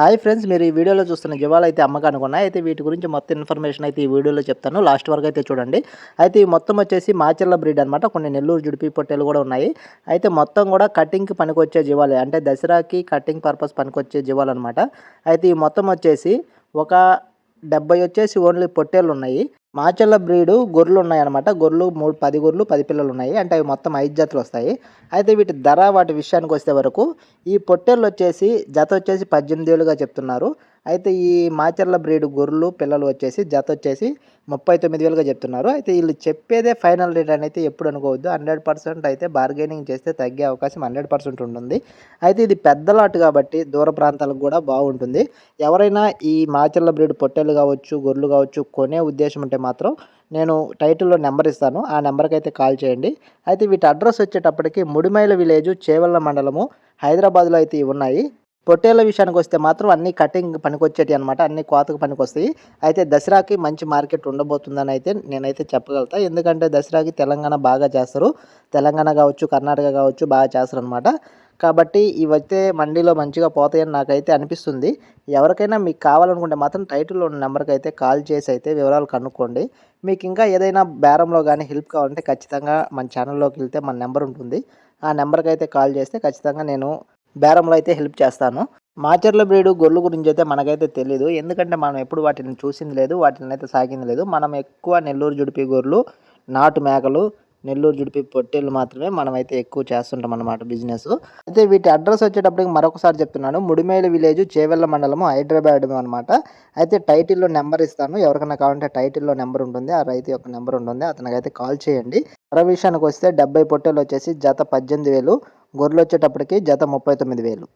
Hi friends, మీరు ఈ వీడియోలో చూస్తున్న జీవాలు అయితే అమ్మకానికి ఉన్నాయి. అయితే వీటి గురించి మొత్తం ఇన్ఫర్మేషన్ అయితే ఈ వీడియోలో చెప్తాను. లాస్ట్ వరకు అయితే చూడండి. అయితే ఈ మొత్తం వచ్చేసి మాచర్ల బ్రీడ్ అనమాట. కొన్ని నెల్లూరు జుడిపి పొట్టేలు కూడా ఉన్నాయి. అయితే మొత్తం కూడా కటింగ్కి పనికొచ్చే జీవాలే, అంటే దసరాకి కటింగ్ పర్పస్ పనికొచ్చే జీవాలు అనమాట. అయితే ఈ మొత్తం వచ్చేసి ఒక 70 వచ్చేసి ఓన్లీ పొట్టేళ్ళు ఉన్నాయి. మాచర్ల బ్రీడు గొర్రెలు ఉన్నాయన్నమాట. గొర్రెలు 10 గొర్రెలు 10 పిల్లలు ఉన్నాయి. అంటే అవి మొత్తం 5 జతలు వస్తాయి. అయితే వీటి ధర వాటి విషయానికి వస్తే వరకు ఈ పొట్టేళ్ళు వచ్చేసి జత వచ్చేసి 18 వేలుగా చెప్తున్నారు. అయితే ఈ మాచర్ల బ్రీడ్ గొర్రెలు పిల్లలు వచ్చేసి జత వచ్చేసి 39 వేలుగా చెప్తున్నారు. అయితే వీళ్ళు చెప్పేదే ఫైనల్ రేట్ అనేది ఎప్పుడు అనుకోవద్దు. 100% అయితే బార్గెనింగ్ చేస్తే తగ్గే అవకాశం 100% ఉంటుంది. అయితే ఇది పెద్ద లాట్ కాబట్టి దూర ప్రాంతాలకు కూడా బాగుంటుంది. ఎవరైనా ఈ మాచర్ల బ్రీడ్ పొట్టేళ్ళు కావచ్చు, గొర్రెలు కావచ్చు కొనే ఉద్దేశం ఉంటే మాత్రం నేను టైటిల్లో నెంబర్ ఇస్తాను. ఆ నెంబర్కి అయితే కాల్ చేయండి. అయితే వీటి అడ్రస్ వచ్చేటప్పటికి ముడిమైల విలేజ్, చేవెళ్ళ మండలము, హైదరాబాద్లో అయితే ఇవి ఉన్నాయి. పొట్టేళ్ల విషయానికి వస్తే మాత్రం అన్ని కటింగ్ పనికొచ్చేటి అనమాట. అన్ని కోతకు పనికొస్తాయి. అయితే దసరాకి మంచి మార్కెట్ ఉండబోతుందని అయితే నేనైతే చెప్పగలుగుతా. ఎందుకంటే దసరాకి తెలంగాణ బాగా చేస్తారు. తెలంగాణ కావచ్చు, కర్ణాటక కావచ్చు బాగా చేస్తారు అనమాట. కాబట్టి ఇవైతే మండీలో మంచిగా పోతాయని నాకైతే అనిపిస్తుంది. ఎవరికైనా మీకు కావాలనుకుంటే మాత్రం టైటిల్లో ఉన్న నెంబర్కి అయితే కాల్ చేసి అయితే వివరాలు కనుక్కోండి. మీకు ఇంకా ఏదైనా బేరంలో కానీ హెల్ప్ కావాలంటే ఖచ్చితంగా మన ఛానల్లోకి వెళ్తే మన నెంబర్ ఉంటుంది. ఆ నెంబర్కి అయితే కాల్ చేస్తే ఖచ్చితంగా నేను బేరంలో అయితే హెల్ప్ చేస్తాను. మాచర్ల బ్రీడు గొర్రెల గురించి అయితే మనకైతే తెలీదు. ఎందుకంటే మనం ఎప్పుడు వాటిని చూసింది లేదు, వాటిని అయితే సాగింది లేదు. మనం ఎక్కువ నెల్లూరు జుడిపి గొర్రెలు, నాటు మేకలు, నెల్లూరు జుడిపి పొట్టేళ్ళు మాత్రమే మనమైతే ఎక్కువ చేస్తుంటాం అన్నమాట బిజినెస్. అయితే వీటి అడ్రస్ వచ్చేటప్పటికి మరొకసారి చెప్తున్నాను. ముడిమేల విలేజ్, చేవెళ్ళ మండలము, హైదరాబాద్ అనమాట. అయితే టైటిల్లో నెంబర్ ఇస్తాను. ఎవరికైనా కావాలంటే టైటిల్లో నెంబర్ ఉంటుంది. ఆ రైతు యొక్క నెంబర్ ఉంటుంది. అతనికైతే కాల్ చేయండి. ధర విషయానికి వస్తే 70 పొట్టేలు వచ్చేసి జత 18,000, గొర్రెలు వచ్చేటప్పటికి జత 39,000.